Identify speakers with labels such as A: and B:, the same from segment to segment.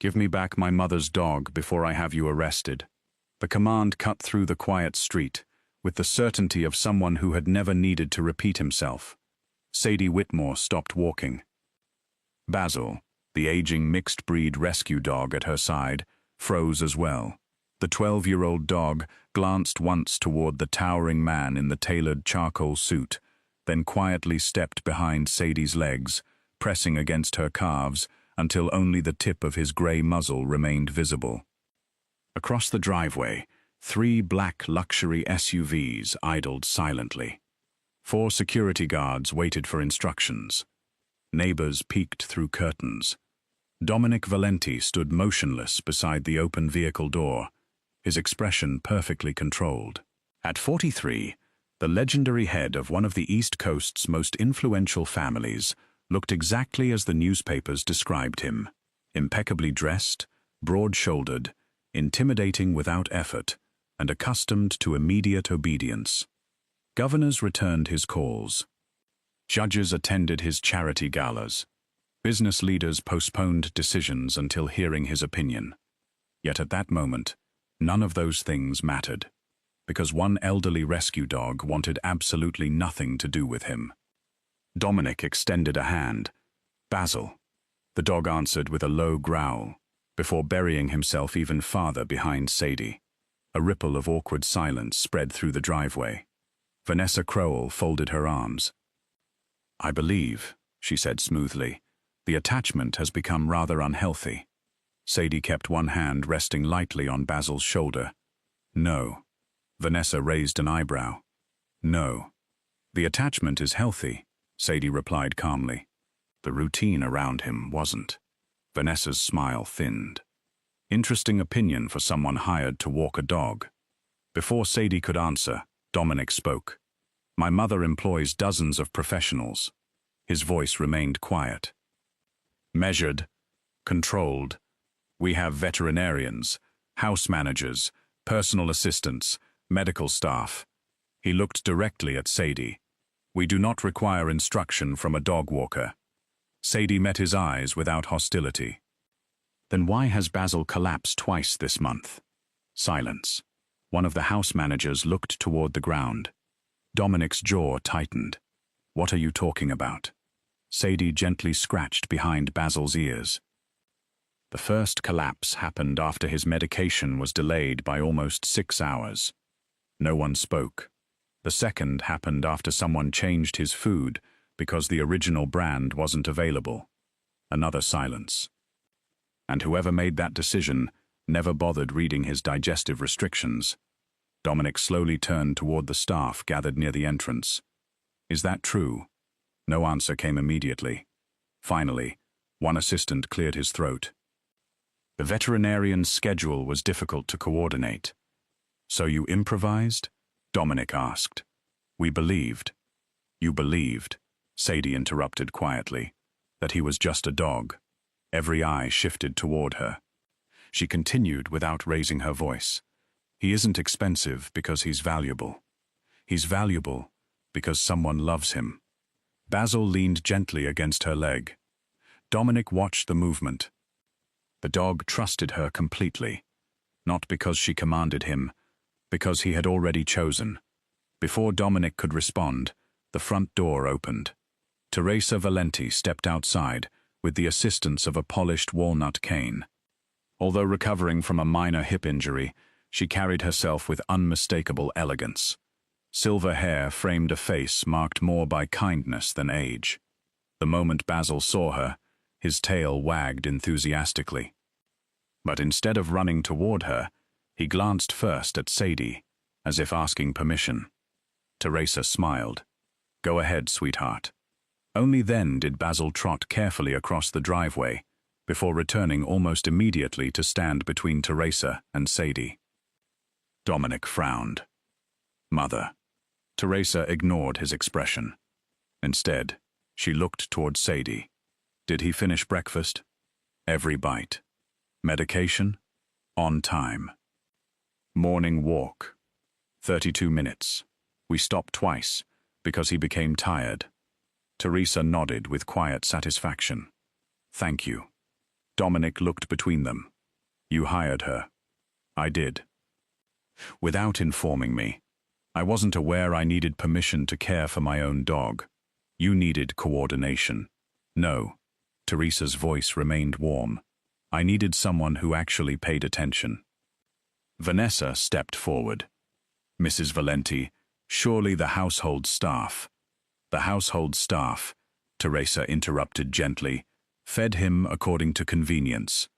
A: Give me back my mother's dog before I have you arrested. The command cut through the quiet street, with the certainty of someone who had never needed to repeat himself. Sadie Whitmore stopped walking. Basil, the aging mixed-breed rescue dog at her side, froze as well. The 12-year-old dog glanced once toward the towering man in the tailored charcoal suit, then quietly stepped behind Sadie's legs, pressing against her calves until only the tip of his grey muzzle remained visible. Across the driveway, 3 black luxury SUVs idled silently. 4 security guards waited for instructions. Neighbors peeked through curtains. Dominic Valenti stood motionless beside the open vehicle door, his expression perfectly controlled. At 43, the legendary head of one of the East Coast's most influential families looked exactly as the newspapers described him: impeccably dressed, broad-shouldered, intimidating without effort, and accustomed to immediate obedience. Governors returned his calls. Judges attended his charity galas. Business leaders postponed decisions until hearing his opinion. Yet at that moment, none of those things mattered, because one elderly rescue dog wanted absolutely nothing to do with him. Dominic extended a hand. "Basil." The dog answered with a low growl, before burying himself even farther behind Sadie. A ripple of awkward silence spread through the driveway. Vanessa Crowell folded her arms. "I believe," she said smoothly, "the attachment has become rather unhealthy." Sadie kept one hand resting lightly on Basil's shoulder. "No." Vanessa raised an eyebrow. "No. The attachment is healthy," Sadie replied calmly. The routine around him wasn't. Vanessa's smile thinned. Interesting opinion for someone hired to walk a dog. Before Sadie could answer, Dominic spoke. "My mother employs dozens of professionals." His voice remained quiet. "Measured, controlled. We have veterinarians, house managers, personal assistants, medical staff." He looked directly at Sadie. "We do not require instruction from a dog walker." Sadie met his eyes without hostility. "Then why has Basil collapsed twice this month?" Silence. One of the house managers looked toward the ground. Dominic's jaw tightened. "What are you talking about?" Sadie gently scratched behind Basil's ears. "The first collapse happened after his medication was delayed by almost 6 hours. No one spoke. The second happened after someone changed his food because the original brand wasn't available." Another silence. "And whoever made that decision never bothered reading his digestive restrictions." Dominic slowly turned toward the staff gathered near the entrance. "Is that true?" No answer came immediately. Finally, one assistant cleared his throat. "The veterinarian's schedule was difficult to coordinate." "So you improvised?" Dominic asked. "We believed." "You believed," Sadie interrupted quietly, "that he was just a dog." Every eye shifted toward her. She continued without raising her voice. "He isn't expensive because he's valuable. He's valuable because someone loves him." Basil leaned gently against her leg. Dominic watched the movement. The dog trusted her completely, not because she commanded him, because he had already chosen. Before Dominic could respond, the front door opened. Teresa Valenti stepped outside with the assistance of a polished walnut cane. Although recovering from a minor hip injury, she carried herself with unmistakable elegance. Silver hair framed a face marked more by kindness than age. The moment Basil saw her, his tail wagged enthusiastically. But instead of running toward her, he glanced first at Sadie, as if asking permission. Teresa smiled. "Go ahead, sweetheart." Only then did Basil trot carefully across the driveway, before returning almost immediately to stand between Teresa and Sadie. Dominic frowned. "Mother." Teresa ignored his expression. Instead, she looked toward Sadie. "Did he finish breakfast?" "Every bite." "Medication?" "On time." "Morning walk." 32 minutes. We stopped twice, because he became tired. Teresa nodded with quiet satisfaction. "Thank you." Dominic looked between them. You hired her. I did. Without informing me. I wasn't aware I needed permission to care for my own dog. You needed coordination. No. Teresa's voice remained warm. I needed someone who actually paid attention. Vanessa stepped forward. Mrs. Valenti, surely the household staff. The household staff, Teresa interrupted gently, fed him according to convenience.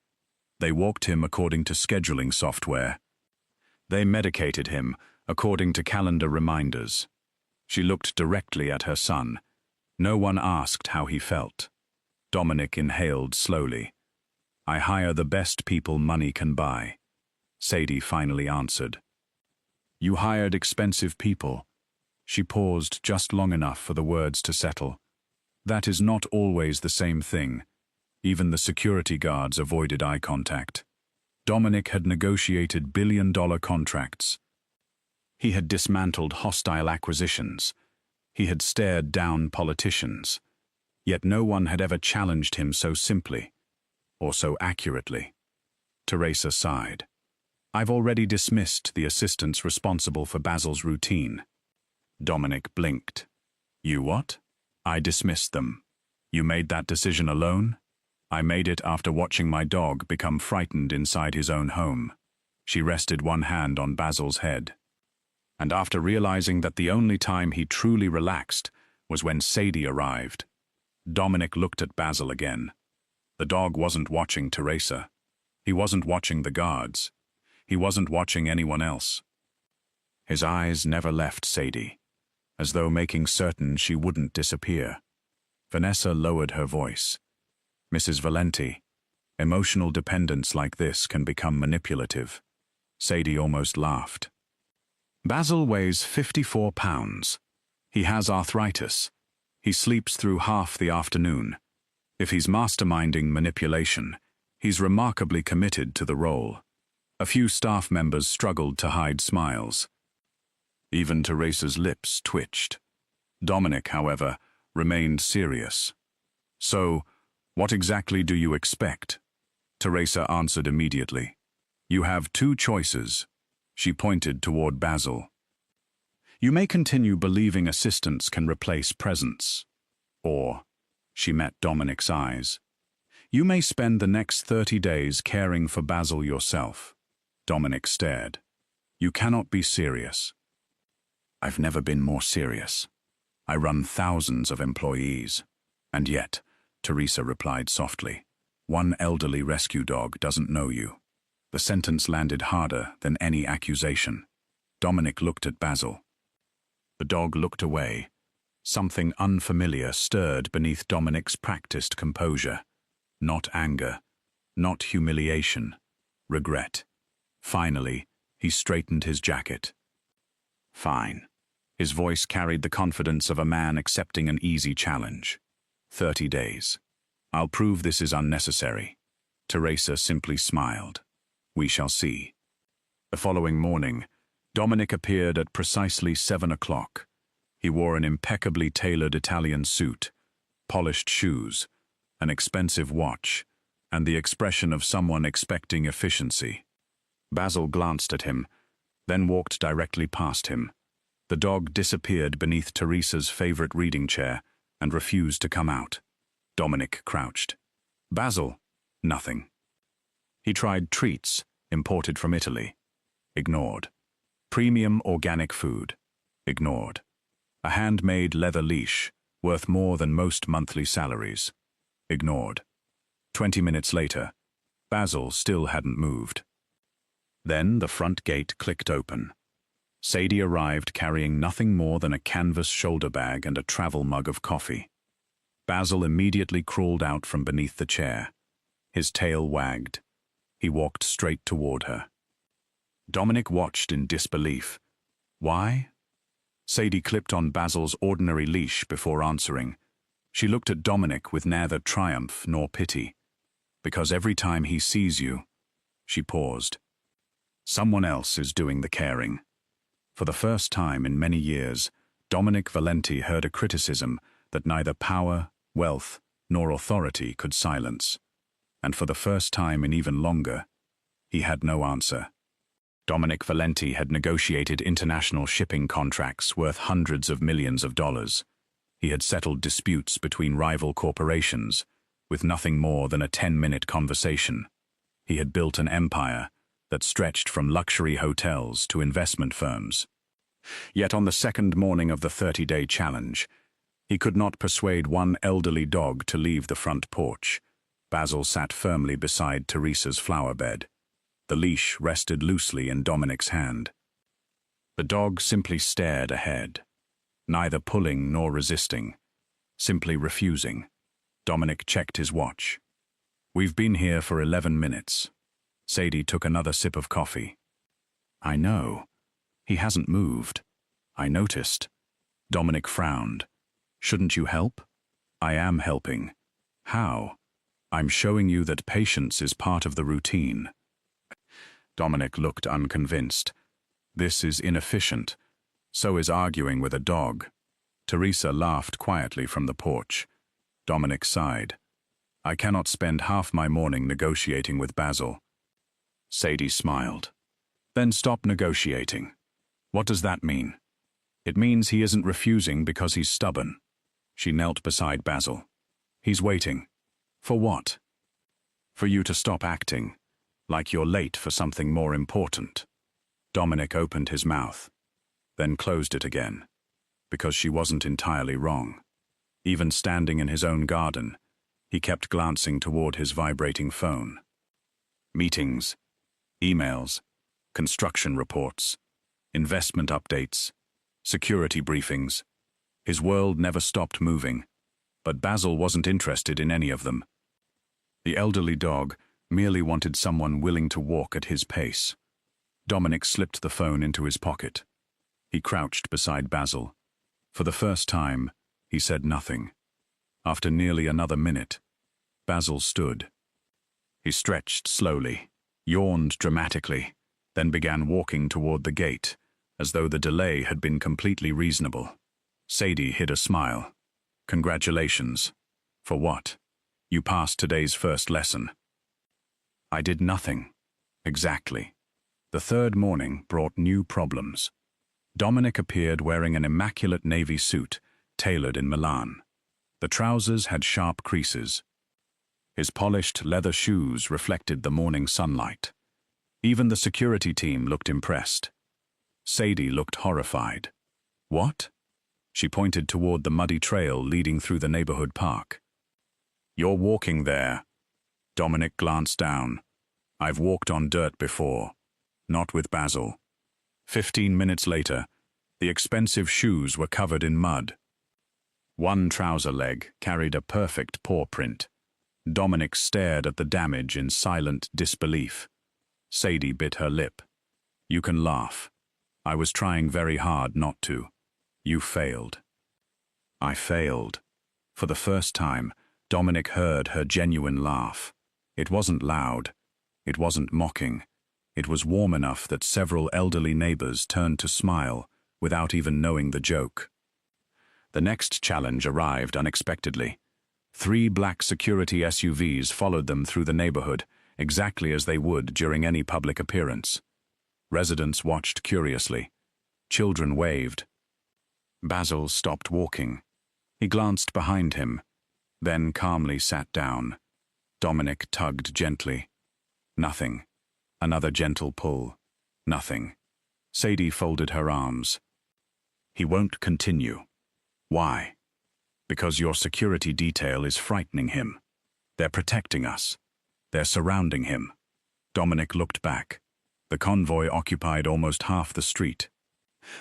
A: They walked him according to scheduling software. They medicated him according to calendar reminders. She looked directly at her son. No one asked how he felt. Dominic inhaled slowly. I hire the best people money can buy. Sadie finally answered. You hired expensive people. She paused just long enough for the words to settle. That is not always the same thing. Even the security guards avoided eye contact. Dominic had negotiated billion-dollar contracts. He had dismantled hostile acquisitions. He had stared down politicians. Yet no one had ever challenged him so simply, or so accurately. Teresa sighed. I've already dismissed the assistants responsible for Basil's routine. Dominic blinked. You what? I dismissed them. You made that decision alone? I made it after watching my dog become frightened inside his own home. She rested one hand on Basil's head. And after realizing that the only time he truly relaxed was when Sadie arrived. Dominic looked at Basil again. The dog wasn't watching Teresa. He wasn't watching the guards. He wasn't watching anyone else. His eyes never left Sadie, as though making certain she wouldn't disappear. Vanessa lowered her voice. Mrs. Valenti, emotional dependence like this can become manipulative. Sadie almost laughed. Basil weighs 54 pounds. He has arthritis. He sleeps through half the afternoon. If he's masterminding manipulation, he's remarkably committed to the role. A few staff members struggled to hide smiles. Even Teresa's lips twitched. Dominic, however, remained serious. So, what exactly do you expect? Teresa answered immediately. You have two choices. She pointed toward Basil. You may continue believing assistants can replace presence. Or, she met Dominic's eyes. You may spend the next 30 days caring for Basil yourself. Dominic stared. You cannot be serious. I've never been more serious. I run thousands of employees. And yet, Teresa replied softly, one elderly rescue dog doesn't know you. The sentence landed harder than any accusation. Dominic looked at Basil. The dog looked away. Something unfamiliar stirred beneath Dominic's practiced composure. Not anger, not humiliation, regret. Finally, he straightened his jacket. Fine. His voice carried the confidence of a man accepting an easy challenge. 30 days. I'll prove this is unnecessary. Teresa simply smiled. We shall see. The following morning, Dominic appeared at precisely 7 o'clock. He wore an impeccably tailored Italian suit, polished shoes, an expensive watch, and the expression of someone expecting efficiency. Basil glanced at him, then walked directly past him. The dog disappeared beneath Teresa's favorite reading chair and refused to come out. Dominic crouched. Basil? Nothing. He tried treats, imported from Italy. Ignored. Premium organic food. Ignored. A handmade leather leash, worth more than most monthly salaries. Ignored. 20 minutes later, Basil still hadn't moved. Then the front gate clicked open. Sadie arrived carrying nothing more than a canvas shoulder bag and a travel mug of coffee. Basil immediately crawled out from beneath the chair. His tail wagged. He walked straight toward her. Dominic watched in disbelief. Why? Sadie clipped on Basil's ordinary leash before answering. She looked at Dominic with neither triumph nor pity. Because every time he sees you, she paused. Someone else is doing the caring. For the first time in many years, Dominic Valenti heard a criticism that neither power, wealth, nor authority could silence. and for the first time in even longer, he had no answer. Dominic Valenti had negotiated international shipping contracts worth hundreds of millions of dollars. He had settled disputes between rival corporations with nothing more than a 10-minute conversation. He had built an empire that stretched from luxury hotels to investment firms. Yet on the second morning of the 30-day challenge, he could not persuade one elderly dog to leave the front porch. Basil sat firmly beside Teresa's flower bed. The leash rested loosely in Dominic's hand. The dog simply stared ahead, neither pulling nor resisting, simply refusing. Dominic checked his watch. "We've been here for 11 minutes. Sadie took another sip of coffee. "I know. He hasn't moved. I noticed." Dominic frowned. "Shouldn't you help?" "I am helping." "How?" "I'm showing you that patience is part of the routine." Dominic looked unconvinced. "This is inefficient. So is arguing with a dog." Teresa laughed quietly from the porch. Dominic sighed. "I cannot spend half my morning negotiating with Basil." Sadie smiled. "Then stop negotiating." "What does that mean?" "It means he isn't refusing because he's stubborn." She knelt beside Basil. "He's waiting." "For what?" "For you to stop acting like you're late for something more important." Dominic opened his mouth, then closed it again, because she wasn't entirely wrong. Even standing in his own garden, he kept glancing toward his vibrating phone. Meetings, emails, construction reports, investment updates, security briefings. His world never stopped moving, but Basil wasn't interested in any of them. The elderly dog merely wanted someone willing to walk at his pace. Dominic slipped the phone into his pocket. He crouched beside Basil. For the first time, he said nothing. After nearly another minute, Basil stood. He stretched slowly, yawned dramatically, then began walking toward the gate, as though the delay had been completely reasonable. Sadie hid a smile. "Congratulations." "For what?" "You passed today's first lesson." "I did nothing." "Exactly." The third morning brought new problems. Dominic appeared wearing an immaculate navy suit, tailored in Milan. The trousers had sharp creases. His polished leather shoes reflected the morning sunlight. Even the security team looked impressed. Sadie looked horrified. "What?" She pointed toward the muddy trail leading through the neighborhood park. "You're walking there." Dominic glanced down. "I've walked on dirt before. Not with Basil." 15 minutes later, the expensive shoes were covered in mud. One trouser leg carried a perfect paw print. Dominic stared at the damage in silent disbelief. Sadie bit her lip. "You can laugh. I was trying very hard not to. You failed." "I failed." For the first time, Dominic heard her genuine laugh. It wasn't loud. It wasn't mocking. It was warm enough that several elderly neighbors turned to smile without even knowing the joke. The next challenge arrived unexpectedly. 3 black security SUVs followed them through the neighborhood, exactly as they would during any public appearance. Residents watched curiously. Children waved. Basil stopped walking. He glanced behind him, then calmly sat down. Dominic tugged gently. Nothing. Another gentle pull. Nothing. Sadie folded her arms. "He won't continue." "Why?" "Because your security detail is frightening him. They're protecting us. They're surrounding him." Dominic looked back. The convoy occupied almost half the street.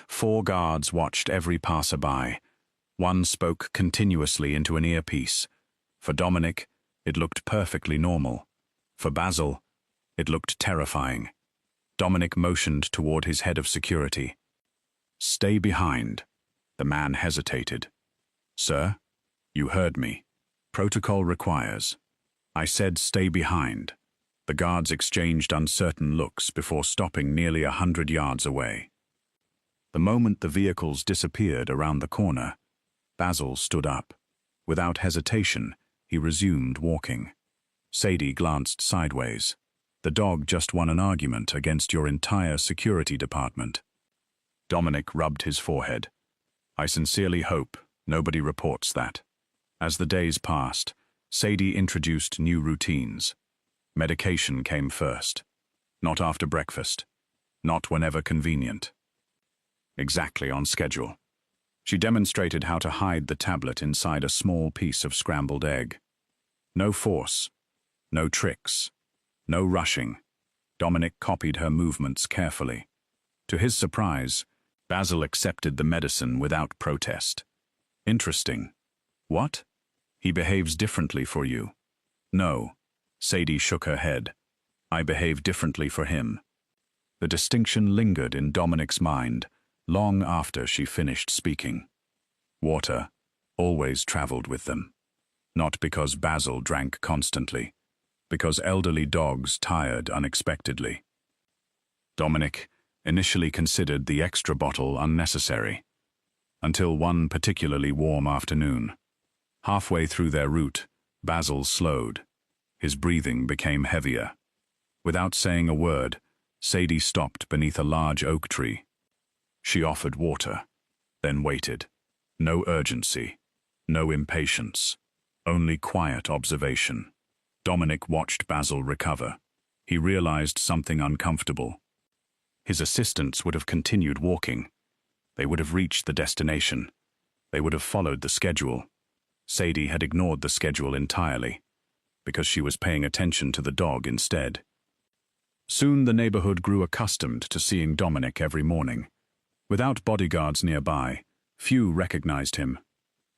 A: 4 guards watched every passerby. One spoke continuously into an earpiece. For Dominic, it looked perfectly normal. For Basil, it looked terrifying. Dominic motioned toward his head of security. "Stay behind." The man hesitated. "Sir, you heard me. Protocol requires." "I said stay behind." The guards exchanged uncertain looks before stopping nearly 100 yards away. The moment the vehicles disappeared around the corner, Basil stood up. Without hesitation, he resumed walking. Sadie glanced sideways. The dog just won an argument against your entire security department. Dominic rubbed his forehead. I sincerely hope nobody reports that. As the days passed, Sadie introduced new routines. Medication came first. Not after breakfast. Not whenever convenient. Exactly on schedule. She demonstrated how to hide the tablet inside a small piece of scrambled egg. No force. No tricks. No rushing. Dominic copied her movements carefully. To his surprise, Basil accepted the medicine without protest. Interesting. What? He behaves differently for you. No. Sadie shook her head. I behave differently for him. The distinction lingered in Dominic's mind long after she finished speaking. Water always traveled with them. Not because Basil drank constantly, because elderly dogs tired unexpectedly. Dominic initially considered the extra bottle unnecessary, until one particularly warm afternoon. Halfway through their route, Basil slowed. His breathing became heavier. Without saying a word, Sadie stopped beneath a large oak tree. She offered water, then waited. No urgency, no impatience, only quiet observation. Dominic watched Basil recover. He realized something uncomfortable. His assistants would have continued walking. They would have reached the destination. They would have followed the schedule. Sadie had ignored the schedule entirely, because she was paying attention to the dog instead. Soon the neighborhood grew accustomed to seeing Dominic every morning. Without bodyguards nearby, few recognized him.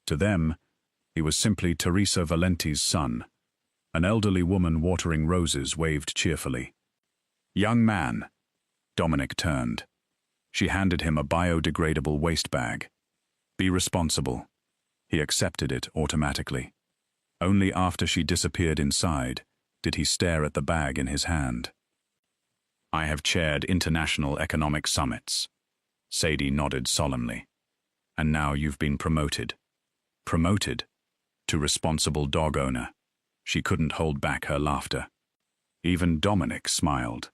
A: To them, he was simply Teresa Valenti's son. An elderly woman watering roses waved cheerfully. Young man. Dominic turned. She handed him a biodegradable waste bag. Be responsible. He accepted it automatically. Only after she disappeared inside did he stare at the bag in his hand. I have chaired international economic summits. Sadie nodded solemnly. And now you've been promoted. Promoted? To responsible dog owner. She couldn't hold back her laughter. Even Dominic smiled.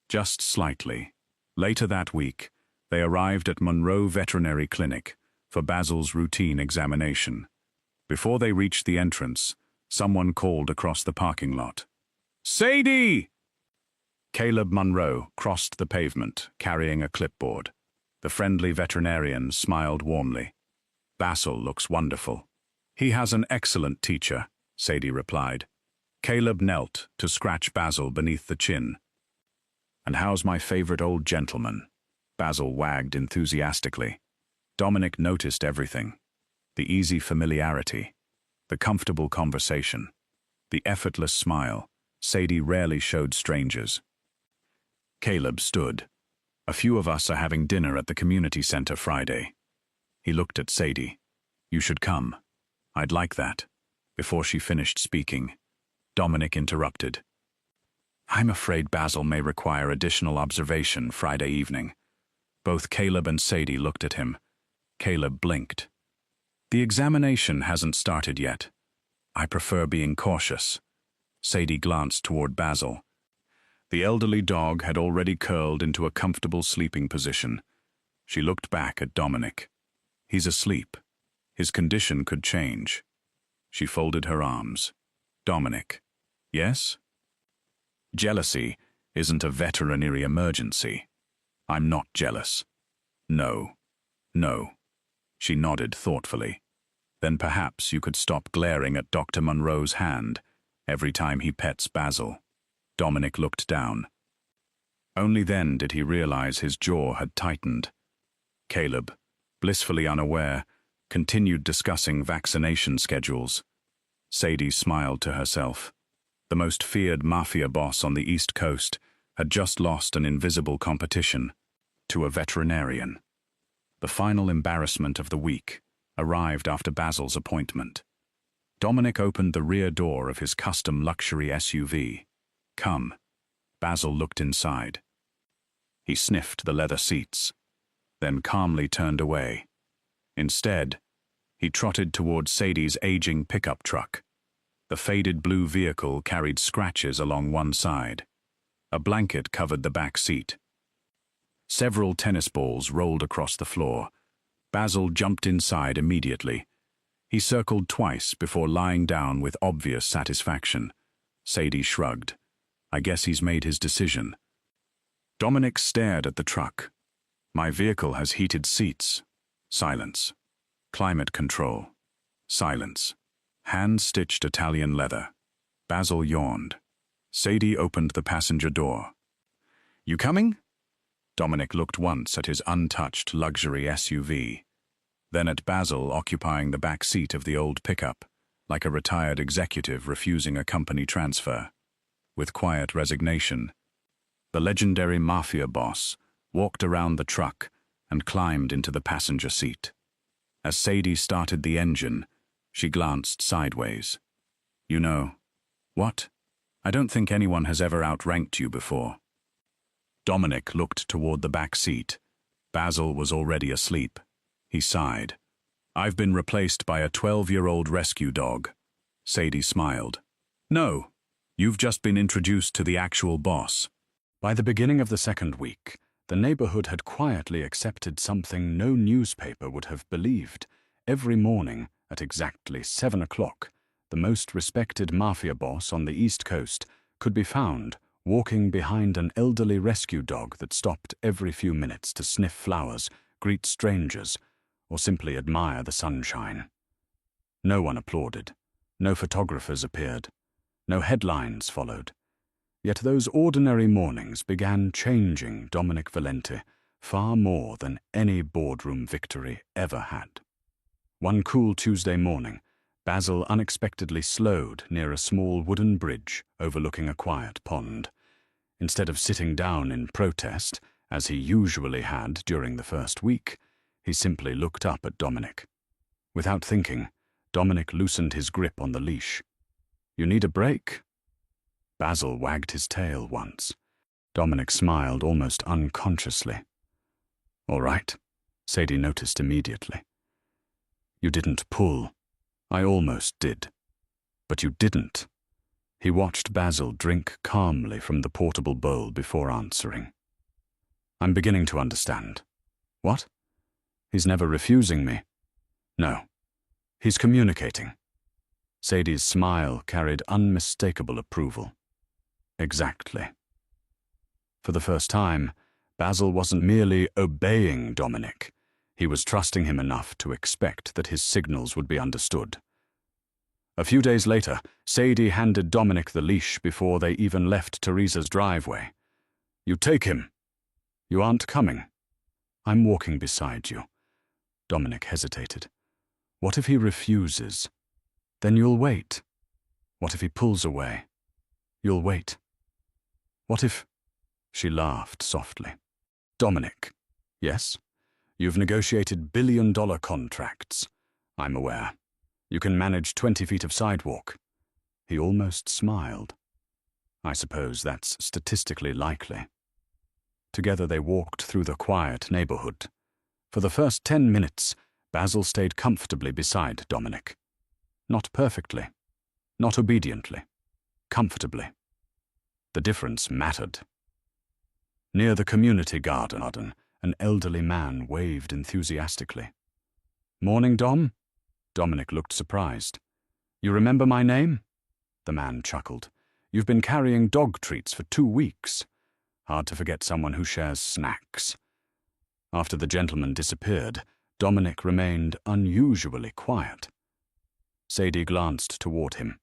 A: Just slightly. Later that week, they arrived at Monroe Veterinary Clinic for Basil's routine examination. Before they reached the entrance, someone called across the parking lot. Sadie! Caleb Monroe crossed the pavement, carrying a clipboard. The friendly veterinarian smiled warmly. Basil looks wonderful. He has an excellent teacher, Sadie replied. Caleb knelt to scratch Basil beneath the chin. And how's my favorite old gentleman? Basil wagged enthusiastically. Dominic noticed everything. The easy familiarity, the comfortable conversation, the effortless smile Sadie rarely showed strangers. Caleb stood. A few of us are having dinner at the community center Friday. He looked at Sadie. You should come. I'd like that. Before she finished speaking, Dominic interrupted. I'm afraid Basil may require additional observation Friday evening. Both Caleb and Sadie looked at him. Caleb blinked. The examination hasn't started yet. I prefer being cautious. Sadie glanced toward Basil. The elderly dog had already curled into a comfortable sleeping position. She looked back at Dominic. He's asleep. His condition could change. She folded her arms. Dominic. Yes? Jealousy isn't a veterinary emergency. I'm not jealous. No. No. She nodded thoughtfully. Then perhaps you could stop glaring at Dr. Monroe's hand every time he pets Basil. Dominic looked down. Only then did he realize his jaw had tightened. Caleb, blissfully unaware, continued discussing vaccination schedules. Sadie smiled to herself. The most feared Mafia boss on the East Coast had just lost an invisible competition to a veterinarian. The final embarrassment of the week arrived after Basil's appointment. Dominic opened the rear door of his custom luxury SUV. Come. Basil looked inside. He sniffed the leather seats, then calmly turned away. Instead, he trotted toward Sadie's aging pickup truck. The faded blue vehicle carried scratches along one side. A blanket covered the back seat. Several tennis balls rolled across the floor. Basil jumped inside immediately. He circled twice before lying down with obvious satisfaction. Sadie shrugged. I guess he's made his decision. Dominic stared at the truck. My vehicle has heated seats. Silence. Climate control. Silence. Hand-stitched Italian leather. Basil yawned. Sadie opened the passenger door. You coming? Dominic looked once at his untouched luxury SUV, then at Basil occupying the back seat of the old pickup, like a retired executive refusing a company transfer. With quiet resignation, the legendary Mafia boss walked around the truck and climbed into the passenger seat. As Sadie started the engine, she glanced sideways. You know, what? I don't think anyone has ever outranked you before. Dominic looked toward the back seat. Basil was already asleep. He sighed. I've been replaced by a 12-year-old rescue dog. Sadie smiled. No, you've just been introduced to the actual boss. By the beginning of the second week, the neighborhood had quietly accepted something no newspaper would have believed. Every morning, at exactly 7 o'clock, the most respected Mafia boss on the East Coast could be found walking behind an elderly rescue dog that stopped every few minutes to sniff flowers, greet strangers, or simply admire the sunshine. No one applauded. No photographers appeared. No headlines followed. Yet those ordinary mornings began changing Dominic Valente far more than any boardroom victory ever had. One cool Tuesday morning, Basil unexpectedly slowed near a small wooden bridge overlooking a quiet pond. Instead of sitting down in protest, as he usually had during the first week, he simply looked up at Dominic. Without thinking, Dominic loosened his grip on the leash. You need a break? Basil wagged his tail once. Dominic smiled almost unconsciously. All right, Sadie noticed immediately. You didn't pull. I almost did. But you didn't. He watched Basil drink calmly from the portable bowl before answering. I'm beginning to understand. What? He's never refusing me. No. He's communicating. Sadie's smile carried unmistakable approval. Exactly. For the first time, Basil wasn't merely obeying Dominic. He was trusting him enough to expect that his signals would be understood. A few days later, Sadie handed Dominic the leash before they even left Teresa's driveway. You take him. You aren't coming. I'm walking beside you. Dominic hesitated. What if he refuses? Then you'll wait. What if he pulls away? You'll wait. What if... She laughed softly. Dominic. Yes? You've negotiated billion-dollar contracts. I'm aware. You can manage 20 feet of sidewalk. He almost smiled. I suppose that's statistically likely. Together they walked through the quiet neighborhood. For the first 10 minutes, Basil stayed comfortably beside Dominic. Not perfectly. Not obediently. Comfortably. The difference mattered. Near the community garden, an elderly man waved enthusiastically. Morning, Dom? Dominic looked surprised. You remember my name? The man chuckled. You've been carrying dog treats for 2 weeks. Hard to forget someone who shares snacks. After the gentleman disappeared, Dominic remained unusually quiet. Sadie glanced toward him.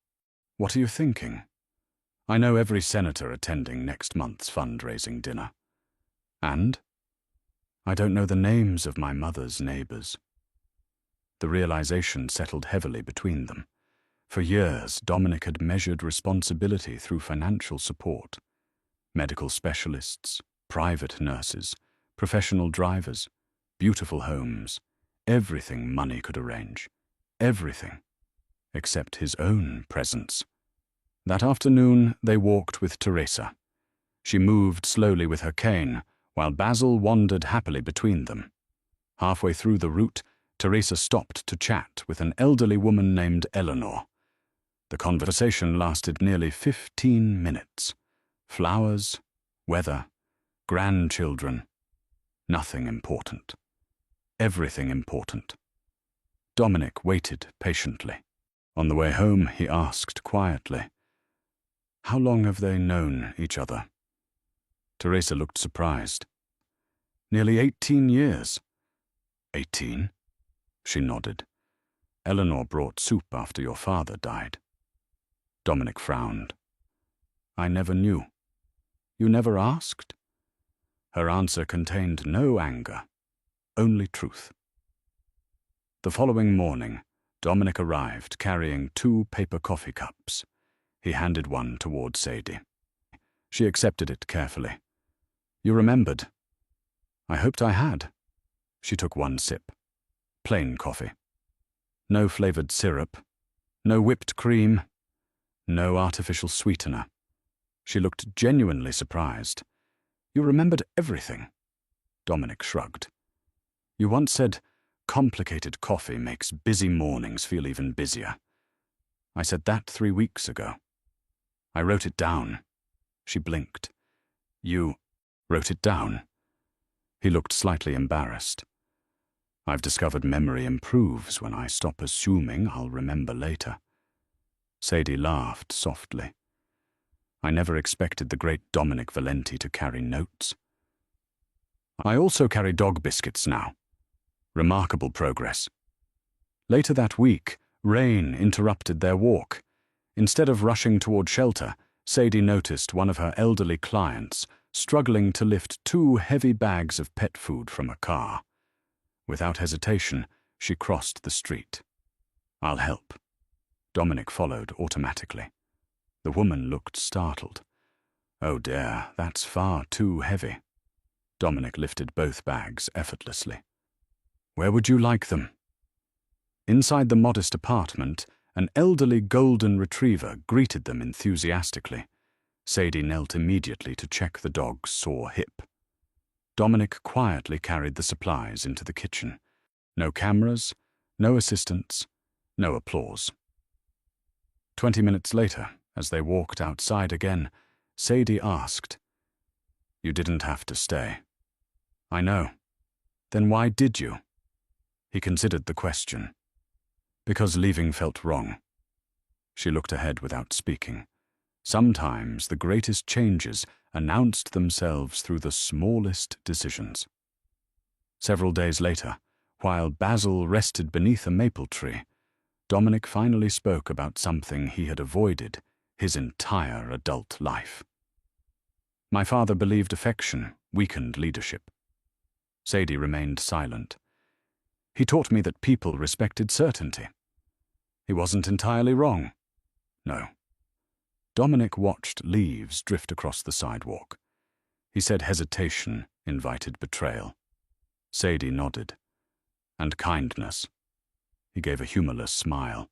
A: What are you thinking? I know every senator attending next month's fundraising dinner. And? I don't know the names of my mother's neighbors. The realization settled heavily between them. For years, Dominic had measured responsibility through financial support. Medical specialists, private nurses, professional drivers, beautiful homes, everything money could arrange. Everything. Except his own presence. That afternoon, they walked with Teresa. She moved slowly with her cane, while Basil wandered happily between them. Halfway through the route, Teresa stopped to chat with an elderly woman named Eleanor. The conversation lasted nearly 15 minutes. Flowers, weather, grandchildren. Nothing important. Everything important. Dominic waited patiently. On the way home, he asked quietly, "How long have they known each other?" Teresa looked surprised. "Nearly 18 years." 18? She nodded. "Eleanor brought soup after your father died." Dominic frowned. "I never knew." "You never asked?" Her answer contained no anger, only truth. The following morning, Dominic arrived carrying 2 paper coffee cups. He handed one toward Sadie. She accepted it carefully. "You remembered." "I hoped I had." She took 1 sip. Plain coffee. No flavored syrup. No whipped cream. No artificial sweetener. She looked genuinely surprised. "You remembered everything." Dominic shrugged. "You once said, 'Complicated coffee makes busy mornings feel even busier.' I said that 3 weeks ago. I wrote it down." She blinked. "You wrote it down?" He looked slightly embarrassed. "I've discovered memory improves when I stop assuming I'll remember later." Sadie laughed softly. "I never expected the great Dominic Valenti to carry notes." "I also carry dog biscuits now." Remarkable progress. Later that week, rain interrupted their walk. Instead of rushing toward shelter, Sadie noticed one of her elderly clients struggling to lift 2 heavy bags of pet food from a car. Without hesitation, she crossed the street. "I'll help." Dominic followed automatically. The woman looked startled. "Oh dear, that's far too heavy." Dominic lifted both bags effortlessly. "Where would you like them?" Inside the modest apartment, an elderly golden retriever greeted them enthusiastically. Sadie knelt immediately to check the dog's sore hip. Dominic quietly carried the supplies into the kitchen. No cameras, no assistants, no applause. 20 minutes later, as they walked outside again, Sadie asked, "You didn't have to stay." "I know." "Then why did you?" He considered the question. "Because leaving felt wrong." She looked ahead without speaking. Sometimes the greatest changes announced themselves through the smallest decisions. Several days later, while Basil rested beneath a maple tree, Dominic finally spoke about something he had avoided his entire adult life. "My father believed affection weakened leadership." Sadie remained silent. "He taught me that people respected certainty." "He wasn't entirely wrong." "No." Dominic watched leaves drift across the sidewalk. He said hesitation invited betrayal. Sadie nodded. "And kindness." He gave a humorless smile.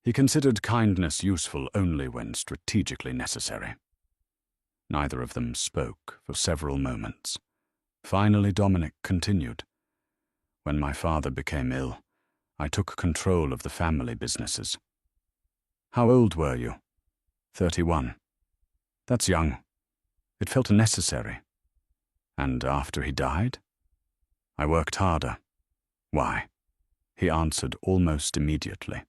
A: He considered kindness useful only when strategically necessary. Neither of them spoke for several moments. Finally, Dominic continued. "When my father became ill, I took control of the family businesses." "How old were you?" 31. "That's young. It felt necessary." "And after he died?" "I worked harder." "Why?" He answered almost immediately.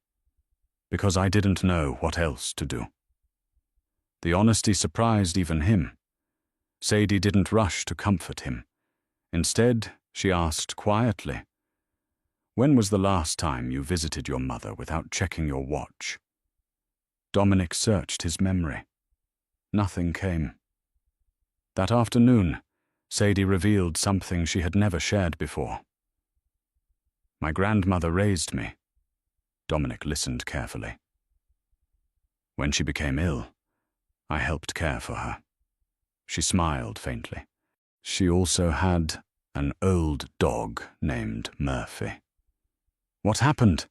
A: "Because I didn't know what else to do." The honesty surprised even him. Sadie didn't rush to comfort him. Instead, she asked quietly, "When was the last time you visited your mother without checking your watch?" Dominic searched his memory. Nothing came. That afternoon, Sadie revealed something she had never shared before. "My grandmother raised me." Dominic listened carefully. "When she became ill, I helped care for her." She smiled faintly. "She also had an old dog named Murphy." "What happened?"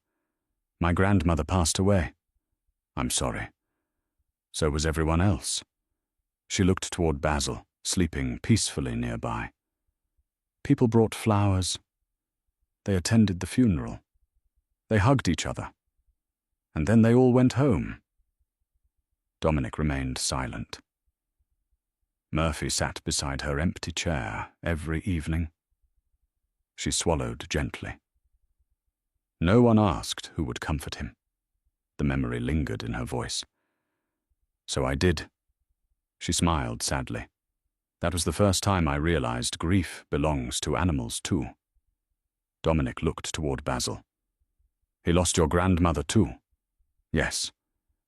A: "My grandmother passed away." "I'm sorry." "So was everyone else." She looked toward Basil, sleeping peacefully nearby. "People brought flowers. They attended the funeral. They hugged each other. And then they all went home." Dominic remained silent. Murphy sat beside her empty chair every evening. She swallowed gently. No one asked who would comfort him. The memory lingered in her voice. So I did. She smiled sadly. That was the first time I realized grief belongs to animals too. Dominic looked toward Basil. He lost your grandmother too. Yes,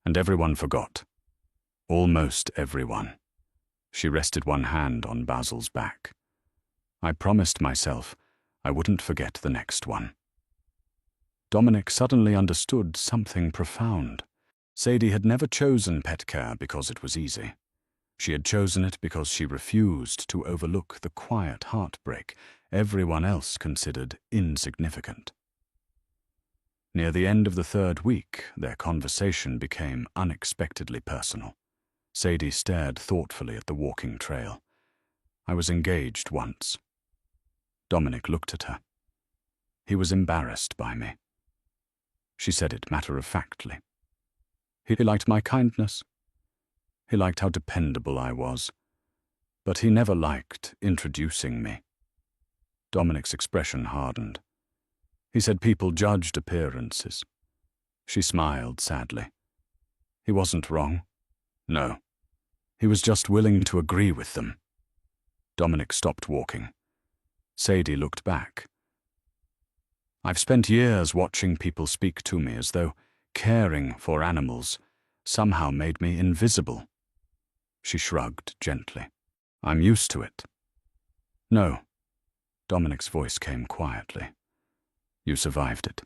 A: and everyone forgot. Almost everyone. She rested one hand on Basil's back. I promised myself I wouldn't forget the next one. Dominic suddenly understood something profound. Sadie had never chosen pet care because it was easy. She had chosen it because she refused to overlook the quiet heartbreak everyone else considered insignificant. Near the end of the third week, their conversation became unexpectedly personal. Sadie stared thoughtfully at the walking trail. I was engaged once. Dominic looked at her. He was embarrassed by me. She said it matter-of-factly. He liked my kindness. He liked how dependable I was. But he never liked introducing me. Dominic's expression hardened. He said people judged appearances. She smiled sadly. He wasn't wrong. No. He was just willing to agree with them. Dominic stopped walking. Sadie looked back. I've spent years watching people speak to me as though caring for animals somehow made me invisible. She shrugged gently. I'm used to it. No. Dominic's voice came quietly. You survived it.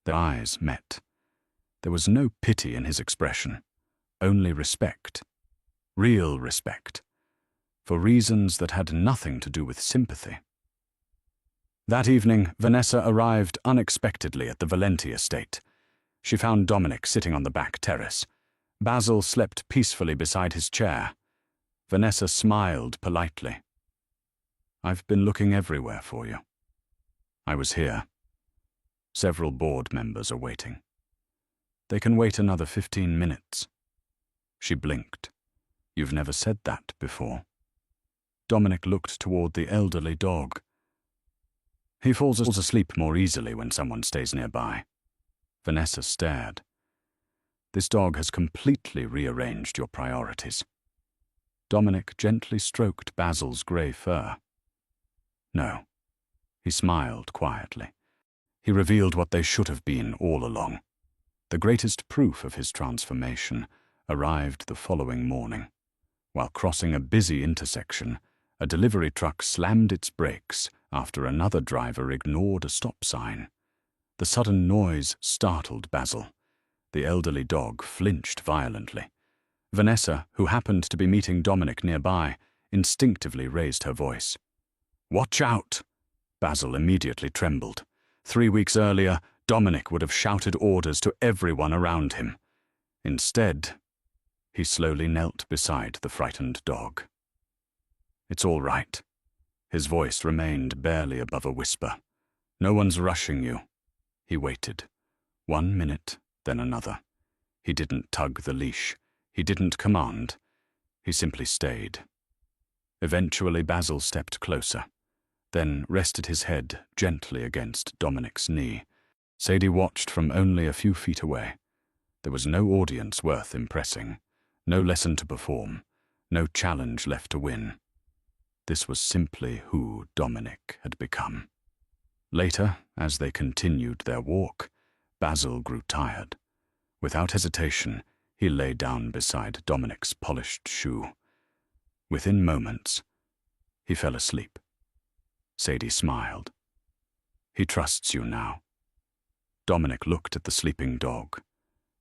A: Their eyes met. There was no pity in his expression, only respect. Real respect. For reasons that had nothing to do with sympathy. That evening, Vanessa arrived unexpectedly at the Valenti estate. She found Dominic sitting on the back terrace. Basil slept peacefully beside his chair. Vanessa smiled politely. I've been looking everywhere for you. I was here. Several board members are waiting. They can wait another 15 minutes. She blinked. You've never said that before. Dominic looked toward the elderly dog. He falls asleep more easily when someone stays nearby. Vanessa stared. This dog has completely rearranged your priorities. Dominic gently stroked Basil's grey fur. No. He smiled quietly. He revealed what they should have been all along. The greatest proof of his transformation arrived the following morning. While crossing a busy intersection, a delivery truck slammed its brakes after another driver ignored a stop sign. The sudden noise startled Basil. The elderly dog flinched violently. Vanessa, who happened to be meeting Dominic nearby, instinctively raised her voice. Watch out! Basil immediately trembled. 3 weeks earlier, Dominic would have shouted orders to everyone around him. Instead, he slowly knelt beside the frightened dog. It's all right. His voice remained barely above a whisper. No one's rushing you. He waited. 1 minute, then another. He didn't tug the leash. He didn't command. He simply stayed. Eventually, Basil stepped closer, then rested his head gently against Dominic's knee. Sadie watched from only a few feet away. There was no audience worth impressing, no lesson to perform, no challenge left to win. This was simply who Dominic had become. Later, as they continued their walk, Basil grew tired. Without hesitation, he lay down beside Dominic's polished shoe. Within moments, he fell asleep. Sadie smiled. He trusts you now. Dominic looked at the sleeping dog,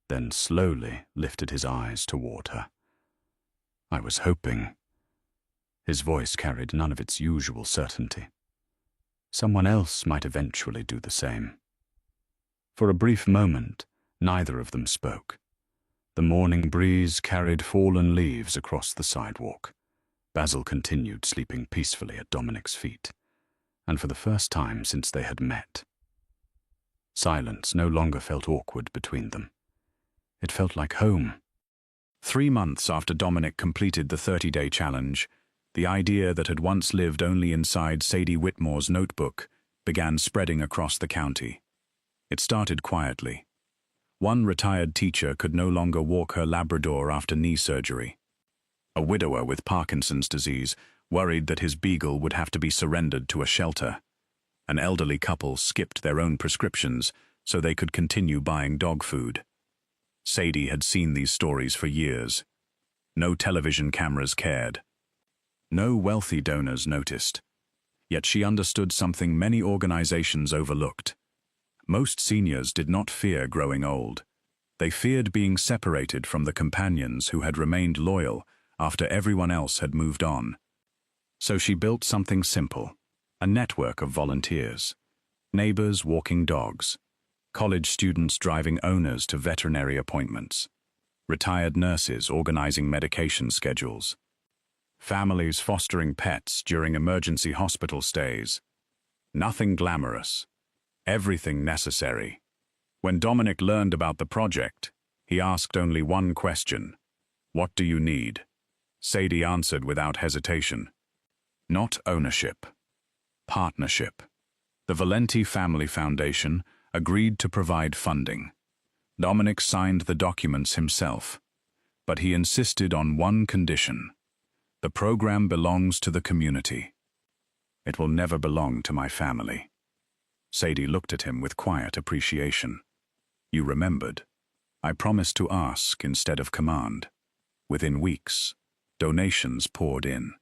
A: then slowly lifted his eyes toward her. I was hoping. His voice carried none of its usual certainty. Someone else might eventually do the same. For a brief moment, neither of them spoke. The morning breeze carried fallen leaves across the sidewalk. Basil continued sleeping peacefully at Dominic's feet, and for the first time since they had met. Silence no longer felt awkward between them. It felt like home. 3 months after Dominic completed the 30-day challenge, the idea that had once lived only inside Sadie Whitmore's notebook began spreading across the county. It started quietly. One retired teacher could no longer walk her Labrador after knee surgery. A widower with Parkinson's disease worried that his beagle would have to be surrendered to a shelter. An elderly couple skipped their own prescriptions so they could continue buying dog food. Sadie had seen these stories for years. No television cameras cared. No wealthy donors noticed. Yet she understood something many organizations overlooked. Most seniors did not fear growing old. They feared being separated from the companions who had remained loyal after everyone else had moved on. So she built something simple, a network of volunteers. Neighbors walking dogs, college students driving owners to veterinary appointments, retired nurses organizing medication schedules, families fostering pets during emergency hospital stays. Nothing glamorous, everything necessary. When Dominic learned about the project, he asked only one question: "What do you need?" Sadie answered without hesitation: "Not ownership. Partnership." The Valenti Family Foundation agreed to provide funding. Dominic signed the documents himself, but he insisted on one condition: the program belongs to the community. It will never belong to my family. Sadie looked at him with quiet appreciation. You remembered. I promised to ask instead of command. Within weeks, donations poured in.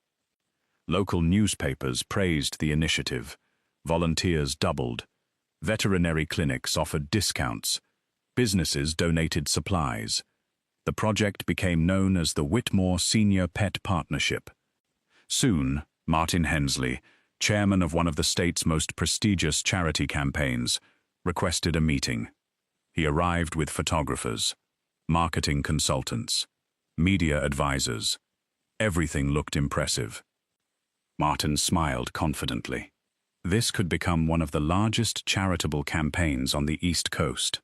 A: Local newspapers praised the initiative. Volunteers doubled. Veterinary clinics offered discounts. Businesses donated supplies. The project became known as the Whitmore Senior Pet Partnership. Soon, Martin Hensley, chairman of one of the state's most prestigious charity campaigns, requested a meeting. He arrived with photographers, marketing consultants, media advisors. Everything looked impressive. Martin smiled confidently. This could become one of the largest charitable campaigns on the East Coast.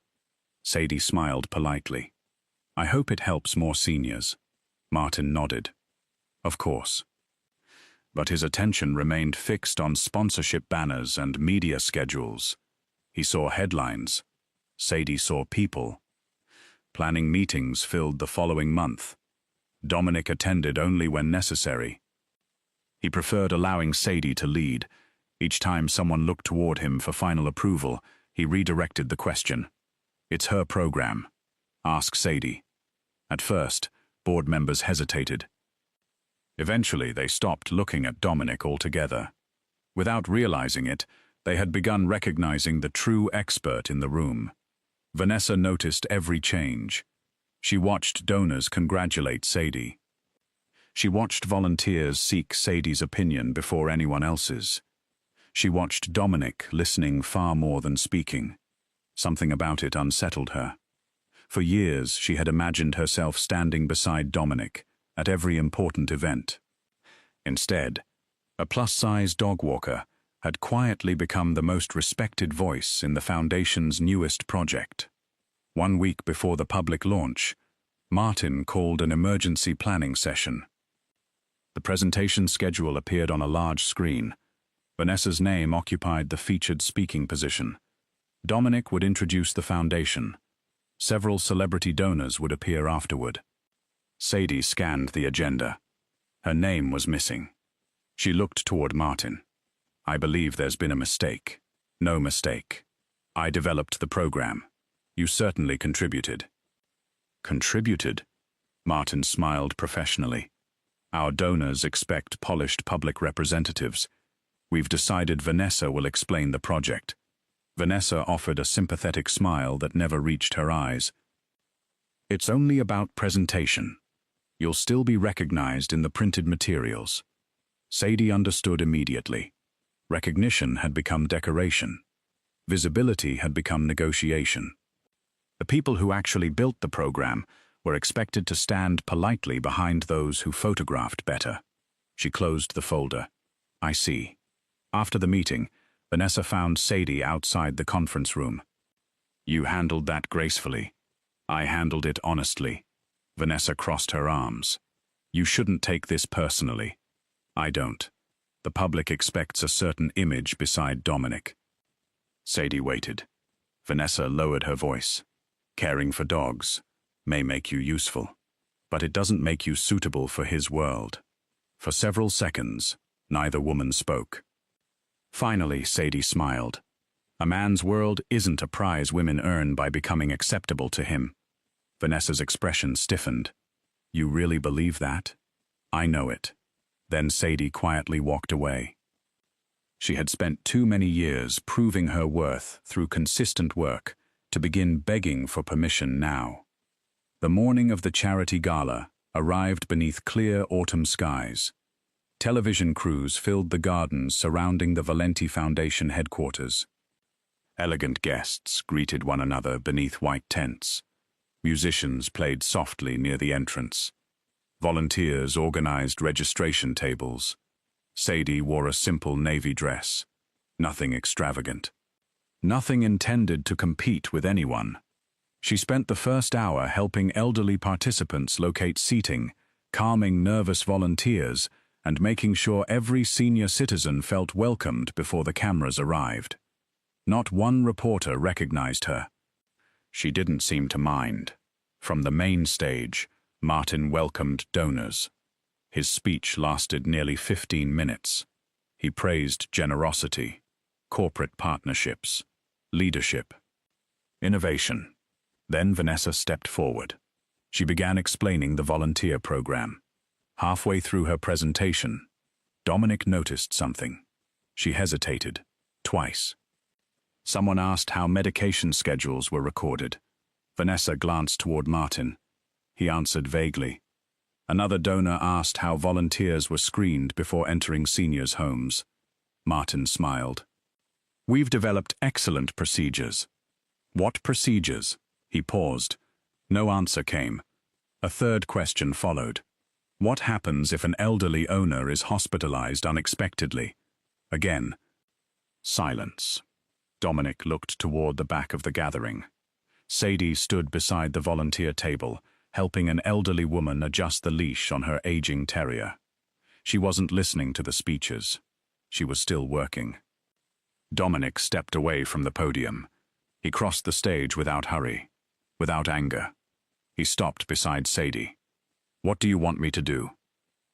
A: Sadie smiled politely. I hope it helps more seniors. Martin nodded. Of course. But his attention remained fixed on sponsorship banners and media schedules. He saw headlines. Sadie saw people. Planning meetings filled the following month. Dominic attended only when necessary. He preferred allowing Sadie to lead. Each time someone looked toward him for final approval, he redirected the question. It's her program. Ask Sadie. At first, board members hesitated. Eventually, they stopped looking at Dominic altogether. Without realizing it, they had begun recognizing the true expert in the room. Vanessa noticed every change. She watched donors congratulate Sadie. She watched volunteers seek Sadie's opinion before anyone else's. She watched Dominic listening far more than speaking. Something about it unsettled her. For years, she had imagined herself standing beside Dominic at every important event. Instead, a plus-size dog walker had quietly become the most respected voice in the Foundation's newest project. 1 week before the public launch, Martin called an emergency planning session. The presentation schedule appeared on a large screen. Vanessa's name occupied the featured speaking position. Dominic would introduce the foundation. Several celebrity donors would appear afterward. Sadie scanned the agenda. Her name was missing. She looked toward Martin. I believe there's been a mistake. No mistake. I developed the program. You certainly contributed. Contributed? Martin smiled professionally. Our donors expect polished public representatives. We've decided Vanessa will explain the project. Vanessa offered a sympathetic smile that never reached her eyes. It's only about presentation. You'll still be recognized in the printed materials. Sadie understood immediately. Recognition had become decoration. Visibility had become negotiation. The people who actually built the program were expected to stand politely behind those who photographed better. She closed the folder. I see. After the meeting, Vanessa found Sadie outside the conference room. You handled that gracefully. I handled it honestly. Vanessa crossed her arms. You shouldn't take this personally. I don't. The public expects a certain image beside Dominic. Sadie waited. Vanessa lowered her voice. Caring for dogs may make you useful, but it doesn't make you suitable for his world. For several seconds, neither woman spoke. Finally, Sadie smiled. A man's world isn't a prize women earn by becoming acceptable to him. Vanessa's expression stiffened. You really believe that? I know it. Then Sadie quietly walked away. She had spent too many years proving her worth through consistent work to begin begging for permission now. The morning of the charity gala arrived beneath clear autumn skies. Television crews filled the gardens surrounding the Valenti Foundation headquarters. Elegant guests greeted one another beneath white tents. Musicians played softly near the entrance. Volunteers organized registration tables. Sadie wore a simple navy dress. Nothing extravagant. Nothing intended to compete with anyone. She spent the first hour helping elderly participants locate seating, calming nervous volunteers, and making sure every senior citizen felt welcomed before the cameras arrived. Not one reporter recognized her. She didn't seem to mind. From the main stage, Martin welcomed donors. His speech lasted nearly 15 minutes. He praised generosity, corporate partnerships, leadership, innovation. Then Vanessa stepped forward. She began explaining the volunteer program. Halfway through her presentation, Dominic noticed something. She hesitated, twice. Someone asked how medication schedules were recorded. Vanessa glanced toward Martin. He answered vaguely. Another donor asked how volunteers were screened before entering seniors' homes. Martin smiled. We've developed excellent procedures. What procedures? He paused. No answer came. A third question followed. What happens if an elderly owner is hospitalized unexpectedly? Again. Silence. Dominic looked toward the back of the gathering. Sadie stood beside the volunteer table, helping an elderly woman adjust the leash on her aging terrier. She wasn't listening to the speeches. She was still working. Dominic stepped away from the podium. He crossed the stage without hurry, without anger. He stopped beside Sadie. What do you want me to do?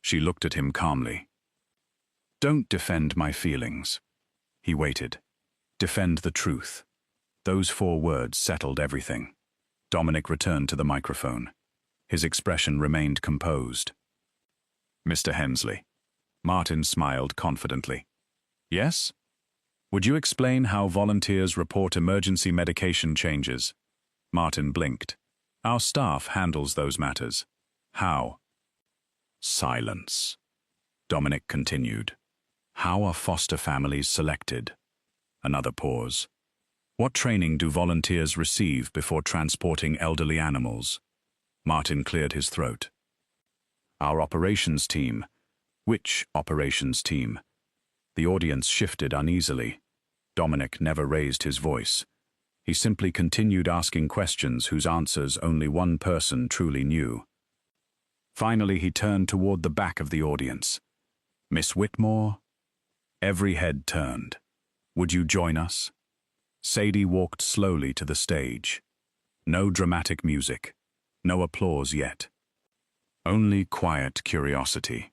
A: She looked at him calmly. Don't defend my feelings. He waited. Defend the truth. Those 4 words settled everything. Dominic returned to the microphone. His expression remained composed. Mr. Hensley. Martin smiled confidently. Yes? Would you explain how volunteers report emergency medication changes? Martin blinked. Our staff handles those matters. How? Silence. Dominic continued. How are foster families selected? Another pause. What training do volunteers receive before transporting elderly animals? Martin cleared his throat. Our operations team. Which operations team? The audience shifted uneasily. Dominic never raised his voice. He simply continued asking questions whose answers only one person truly knew. Finally, he turned toward the back of the audience. Miss Whitmore? Every head turned. Would you join us? Sadie walked slowly to the stage. No dramatic music. No applause yet. Only quiet curiosity.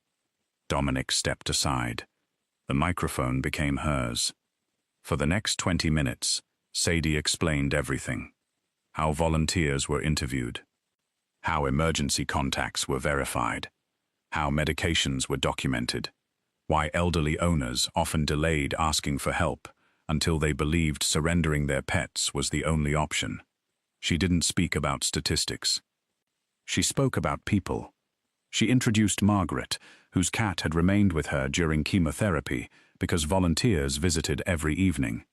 A: Dominic stepped aside. The microphone became hers. For the next 20 minutes, Sadie explained everything. How volunteers were interviewed. How emergency contacts were verified. How medications were documented. Why elderly owners often delayed asking for help until they believed surrendering their pets was the only option. She didn't speak about statistics. She spoke about people. She introduced Margaret, whose cat had remained with her during chemotherapy because volunteers visited every evening.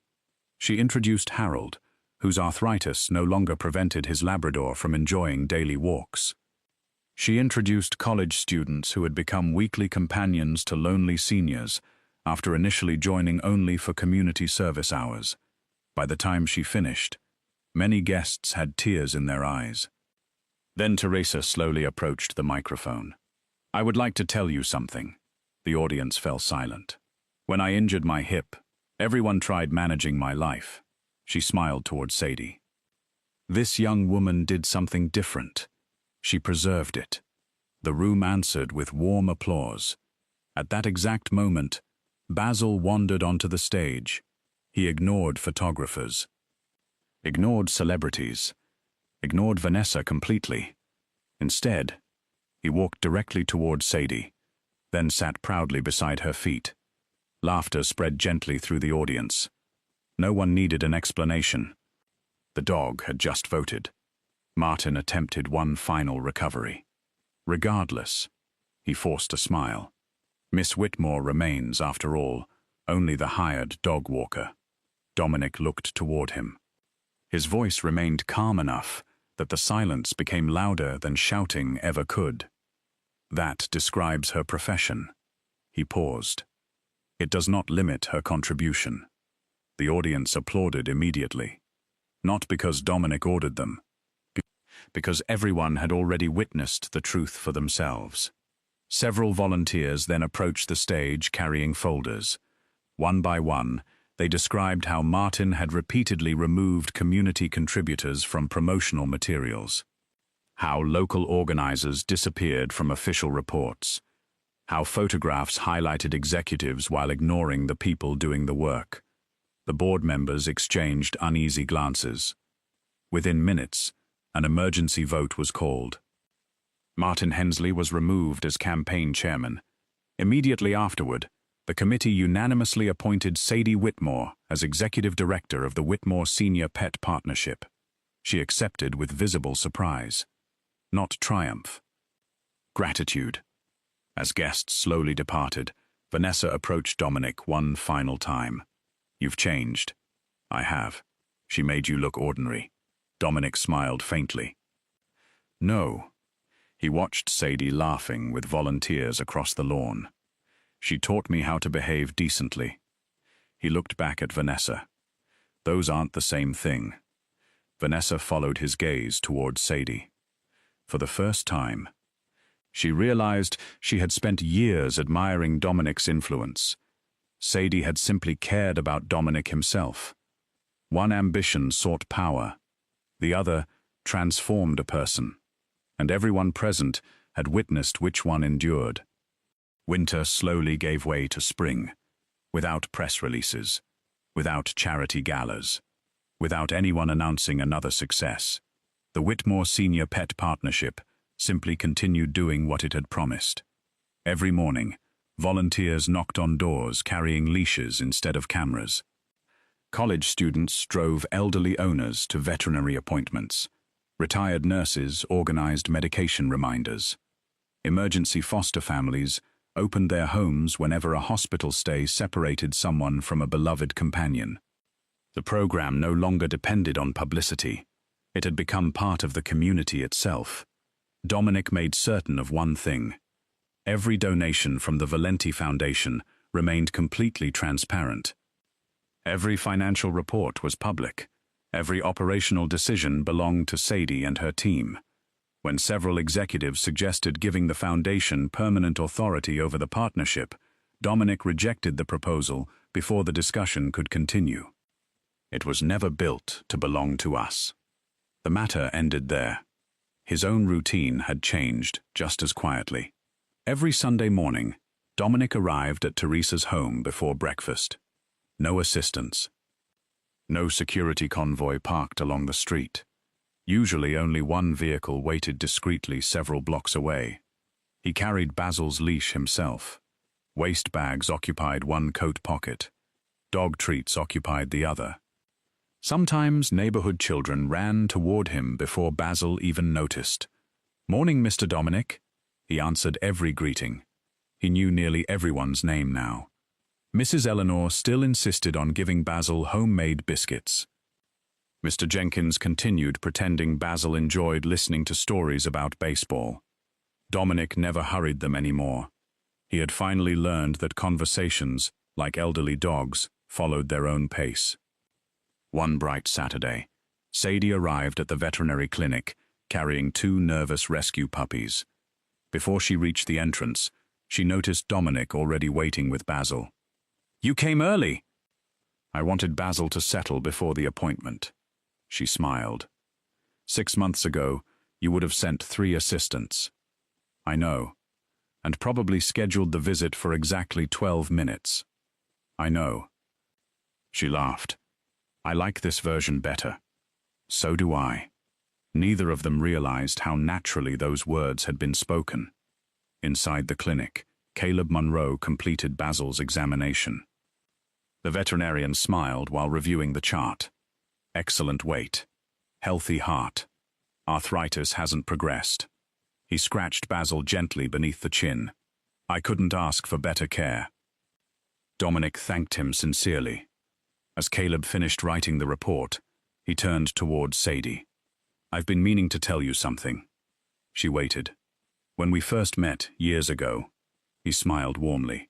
A: She introduced Harold, whose arthritis no longer prevented his Labrador from enjoying daily walks. She introduced college students who had become weekly companions to lonely seniors after initially joining only for community service hours. By the time she finished, many guests had tears in their eyes. Then Teresa slowly approached the microphone. "I would like to tell you something." The audience fell silent. "When I injured my hip, everyone tried managing my life." She smiled toward Sadie. "This young woman did something different. She preserved it." The room answered with warm applause. At that exact moment, Basil wandered onto the stage. He ignored photographers, ignored celebrities, ignored Vanessa completely. Instead, he walked directly toward Sadie, then sat proudly beside her feet. Laughter spread gently through the audience. No one needed an explanation. The dog had just voted. Martin attempted one final recovery. Regardless, he forced a smile. Miss Whitmore remains, after all, only the hired dog walker. Dominic looked toward him. His voice remained calm enough that the silence became louder than shouting ever could. "That describes her profession." He paused. "It does not limit her contribution." The audience applauded immediately. Not because Dominic ordered them, because everyone had already witnessed the truth for themselves. Several volunteers then approached the stage carrying folders. One by one, they described how Martin had repeatedly removed community contributors from promotional materials, how local organizers disappeared from official reports, how photographs highlighted executives while ignoring the people doing the work. The board members exchanged uneasy glances. Within minutes, an emergency vote was called. Martin Hensley was removed as campaign chairman. Immediately afterward, the committee unanimously appointed Sadie Whitmore as executive director of the Whitmore Senior Pet Partnership. She accepted with visible surprise. Not triumph. Gratitude. As guests slowly departed, Vanessa approached Dominic one final time. "You've changed." "I have. She made you look ordinary." Dominic smiled faintly. "No." He watched Sadie laughing with volunteers across the lawn. "She taught me how to behave decently." He looked back at Vanessa. "Those aren't the same thing." Vanessa followed his gaze towards Sadie. For the first time, she realized she had spent years admiring Dominic's influence. Sadie had simply cared about Dominic himself. One ambition sought power, the other transformed a person, and everyone present had witnessed which one endured. Winter slowly gave way to spring, without press releases, without charity galas, without anyone announcing another success. The Whitmore Senior Pet Partnership simply continued doing what it had promised. Every morning, volunteers knocked on doors carrying leashes instead of cameras. College students drove elderly owners to veterinary appointments. Retired nurses organized medication reminders. Emergency foster families opened their homes whenever a hospital stay separated someone from a beloved companion. The program no longer depended on publicity. It had become part of the community itself. Dominic made certain of one thing. Every donation from the Valenti Foundation remained completely transparent. Every financial report was public. Every operational decision belonged to Sadie and her team. When several executives suggested giving the foundation permanent authority over the partnership, Dominic rejected the proposal before the discussion could continue. It was never built to belong to us. The matter ended there. His own routine had changed just as quietly. Every Sunday morning, Dominic arrived at Teresa's home before breakfast. No assistants. No security convoy parked along the street. Usually only one vehicle waited discreetly several blocks away. He carried Basil's leash himself. Waste bags occupied one coat pocket. Dog treats occupied the other. Sometimes neighborhood children ran toward him before Basil even noticed. "Morning, Mr. Dominic." He answered every greeting. He knew nearly everyone's name now. Mrs. Eleanor still insisted on giving Basil homemade biscuits. Mr. Jenkins continued pretending Basil enjoyed listening to stories about baseball. Dominic never hurried them anymore. He had finally learned that conversations, like elderly dogs, followed their own pace. One bright Saturday, Sadie arrived at the veterinary clinic, carrying two nervous rescue puppies. Before she reached the entrance, she noticed Dominic already waiting with Basil. "You came early." "I wanted Basil to settle before the appointment." She smiled. "6 months ago, you would have sent 3 assistants." "I know. And probably scheduled the visit for exactly 12 minutes." "I know." She laughed. "I like this version better." "So do I." Neither of them realized how naturally those words had been spoken. Inside the clinic, Caleb Monroe completed Basil's examination. The veterinarian smiled while reviewing the chart. "Excellent weight. Healthy heart. Arthritis hasn't progressed." He scratched Basil gently beneath the chin. "I couldn't ask for better care." Dominic thanked him sincerely. As Caleb finished writing the report, he turned toward Sadie. "I've been meaning to tell you something." She waited. "When we first met years ago," he smiled warmly,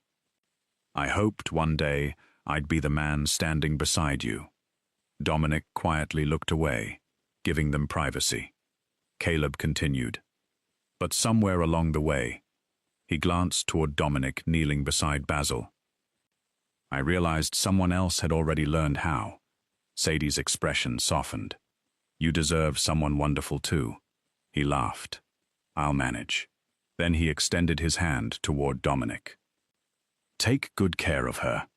A: "I hoped one day I'd be the man standing beside you." Dominic quietly looked away, giving them privacy. Caleb continued. But somewhere along the way, he glanced toward Dominic kneeling beside Basil. "I realized someone else had already learned how." Sadie's expression softened. "You deserve someone wonderful too." He laughed. "I'll manage." Then he extended his hand toward Dominic. "Take good care of her."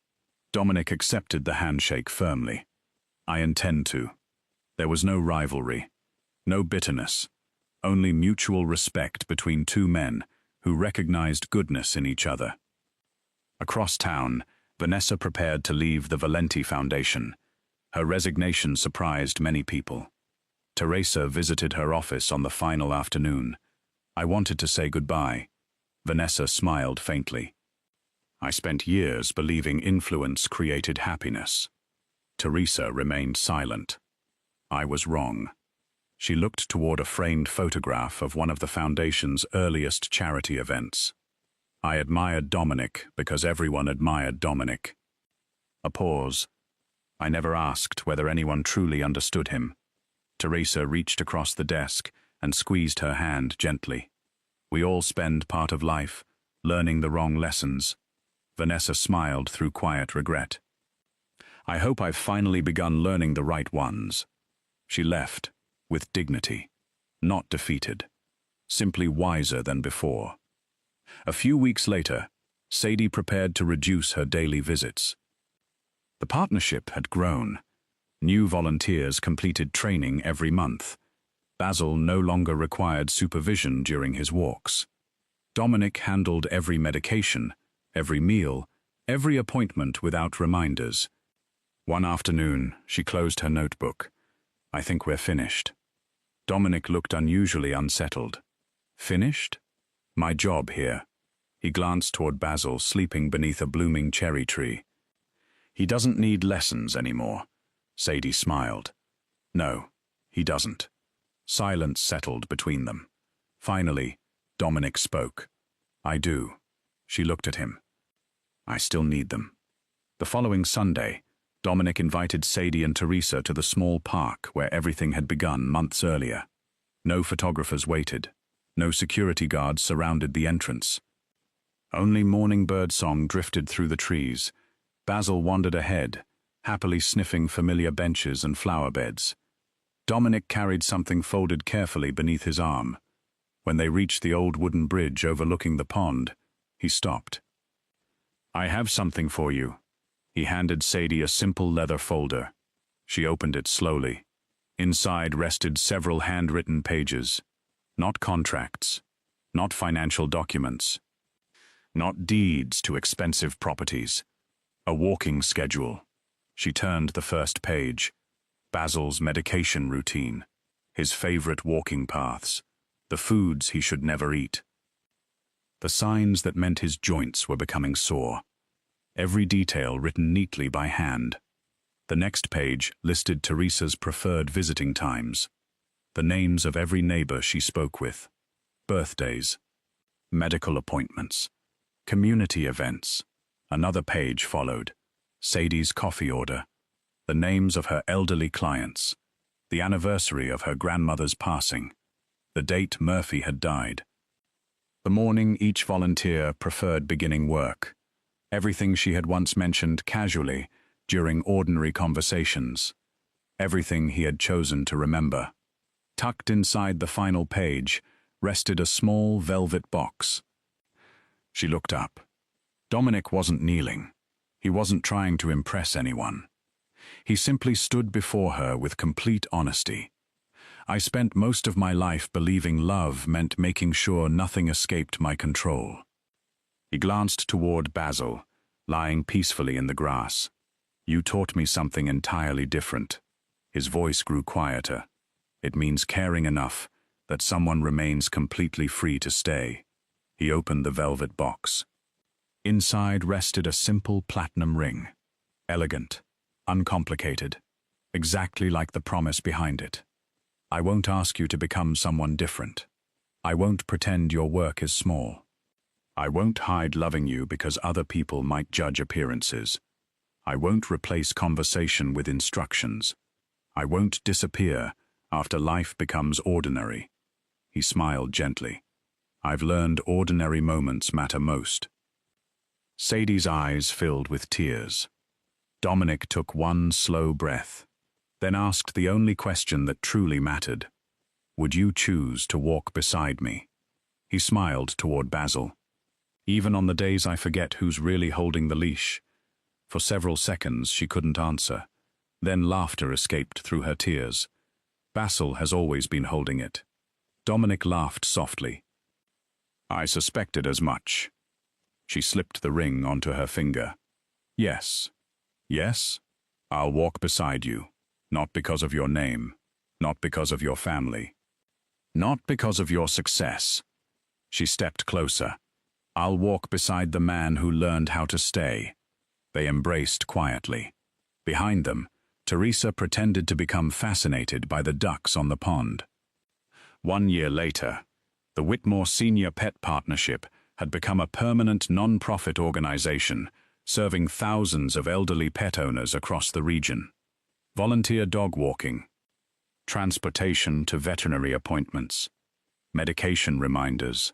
A: Dominic accepted the handshake firmly. "I intend to." There was no rivalry, no bitterness, only mutual respect between two men who recognized goodness in each other. Across town, Vanessa prepared to leave the Valenti Foundation. Her resignation surprised many people. Teresa visited her office on the final afternoon. "I wanted to say goodbye." Vanessa smiled faintly. "I spent years believing influence created happiness." Teresa remained silent. "I was wrong." She looked toward a framed photograph of one of the Foundation's earliest charity events. "I admired Dominic because everyone admired Dominic." A pause. "I never asked whether anyone truly understood him." Teresa reached across the desk and squeezed her hand gently. "We all spend part of life learning the wrong lessons." Vanessa smiled through quiet regret. "I hope I've finally begun learning the right ones." She left, with dignity, not defeated, simply wiser than before. A few weeks later, Sadie prepared to reduce her daily visits. The partnership had grown. New volunteers completed training every month. Basil no longer required supervision during his walks. Dominic handled every medication, every meal, every appointment without reminders. One afternoon, she closed her notebook. "I think we're finished." Dominic looked unusually unsettled. "Finished?" "My job here." He glanced toward Basil sleeping beneath a blooming cherry tree. "He doesn't need lessons anymore." Sadie smiled. "No, he doesn't." Silence settled between them. Finally, Dominic spoke. "I do." She looked at him. "I still need them." The following Sunday, Dominic invited Sadie and Teresa to the small park where everything had begun months earlier. No photographers waited. No security guards surrounded the entrance. Only morning bird song drifted through the trees. Basil wandered ahead, happily sniffing familiar benches and flower beds. Dominic carried something folded carefully beneath his arm. When they reached the old wooden bridge overlooking the pond, he stopped. "I have something for you." He handed Sadie a simple leather folder. She opened it slowly. Inside rested several handwritten pages. Not contracts, not financial documents, not deeds to expensive properties. A walking schedule. She turned the first page. Basil's medication routine, his favorite walking paths, the foods he should never eat. The signs that meant his joints were becoming sore. Every detail written neatly by hand. The next page listed Teresa's preferred visiting times, the names of every neighbor she spoke with, birthdays, medical appointments, community events. Another page followed, Sadie's coffee order, the names of her elderly clients, the anniversary of her grandmother's passing. The date Murphy had died. The morning each volunteer preferred beginning work. Everything she had once mentioned casually during ordinary conversations. Everything he had chosen to remember. Tucked inside the final page rested a small velvet box. She looked up. Dominic wasn't kneeling. He wasn't trying to impress anyone. He simply stood before her with complete honesty. I spent most of my life believing love meant making sure nothing escaped my control. He glanced toward Basil, lying peacefully in the grass. You taught me something entirely different. His voice grew quieter. It means caring enough that someone remains completely free to stay. He opened the velvet box. Inside rested a simple platinum ring. Elegant, uncomplicated, exactly like the promise behind it. I won't ask you to become someone different. I won't pretend your work is small. I won't hide loving you because other people might judge appearances. I won't replace conversation with instructions. I won't disappear after life becomes ordinary. He smiled gently. I've learned ordinary moments matter most. Sadie's eyes filled with tears. Dominic took one slow breath, then asked the only question that truly mattered. Would you choose to walk beside me? He smiled toward Basil. Even on the days I forget who's really holding the leash. For several seconds she couldn't answer. Then laughter escaped through her tears. Basil has always been holding it. Dominic laughed softly. I suspected as much. She slipped the ring onto her finger. Yes. Yes, I'll walk beside you. Not because of your name, not because of your family, not because of your success. She stepped closer. I'll walk beside the man who learned how to stay. They embraced quietly. Behind them, Teresa pretended to become fascinated by the ducks on the pond. 1 year later, the Whitmore Senior Pet Partnership had become a permanent non-profit organization, serving thousands of elderly pet owners across the region. Volunteer dog walking, transportation to veterinary appointments, medication reminders,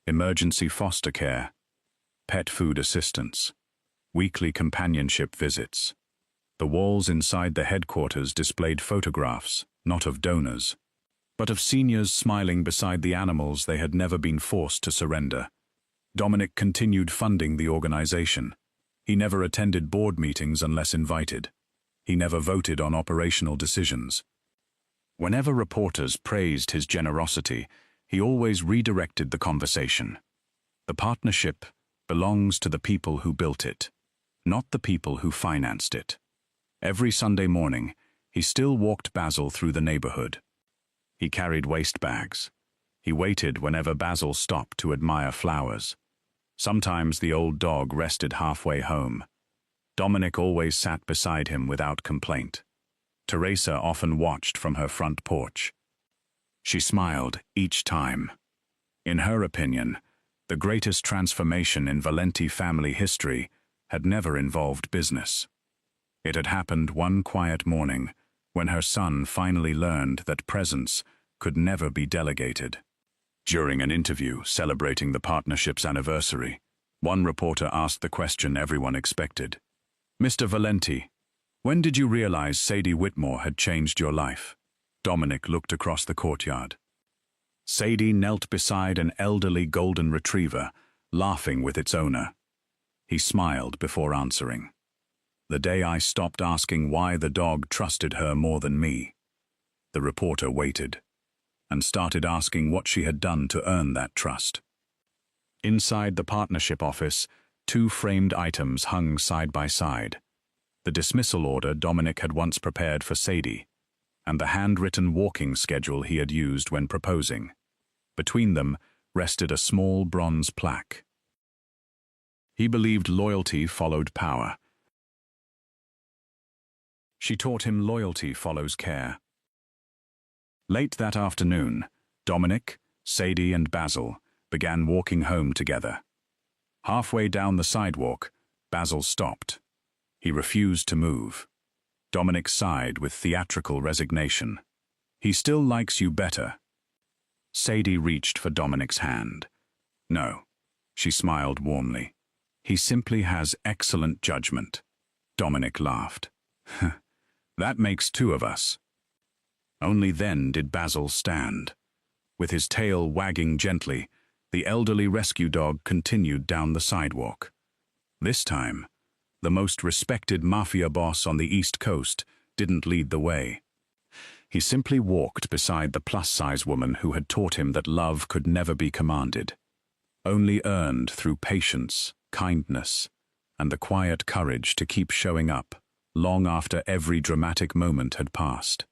A: emergency foster care, pet food assistance, weekly companionship visits. The walls inside the headquarters displayed photographs, not of donors, but of seniors smiling beside the animals they had never been forced to surrender. Dominic continued funding the organization. He never attended board meetings unless invited. He never voted on operational decisions. Whenever reporters praised his generosity, he always redirected the conversation. The partnership belongs to the people who built it, not the people who financed it. Every Sunday morning, he still walked Basil through the neighborhood. He carried waste bags. He waited whenever Basil stopped to admire flowers. Sometimes the old dog rested halfway home. Dominic always sat beside him without complaint. Teresa often watched from her front porch. She smiled each time. In her opinion, the greatest transformation in Valenti family history had never involved business. It had happened one quiet morning when her son finally learned that presence could never be delegated. During an interview celebrating the partnership's anniversary, one reporter asked the question everyone expected. Mr. Valenti, when did you realize Sadie Whitmore had changed your life? Dominic looked across the courtyard. Sadie knelt beside an elderly golden retriever, laughing with its owner. He smiled before answering. The day I stopped asking why the dog trusted her more than me. The reporter waited and started asking what she had done to earn that trust. Inside the partnership office, 2 framed items hung side by side. The dismissal order Dominic had once prepared for Sadie, and the handwritten walking schedule he had used when proposing. Between them rested a small bronze plaque. He believed loyalty followed power. She taught him loyalty follows care. Late that afternoon, Dominic, Sadie, and Basil began walking home together. Halfway down the sidewalk, Basil stopped. He refused to move. Dominic sighed with theatrical resignation. He still likes you better. Sadie reached for Dominic's hand. No, she smiled warmly. He simply has excellent judgment. Dominic laughed. That makes two of us. Only then did Basil stand. With his tail wagging gently, the elderly rescue dog continued down the sidewalk. This time, the most respected Mafia boss on the East Coast didn't lead the way. He simply walked beside the plus-size woman who had taught him that love could never be commanded, only earned through patience, kindness, and the quiet courage to keep showing up, long after every dramatic moment had passed.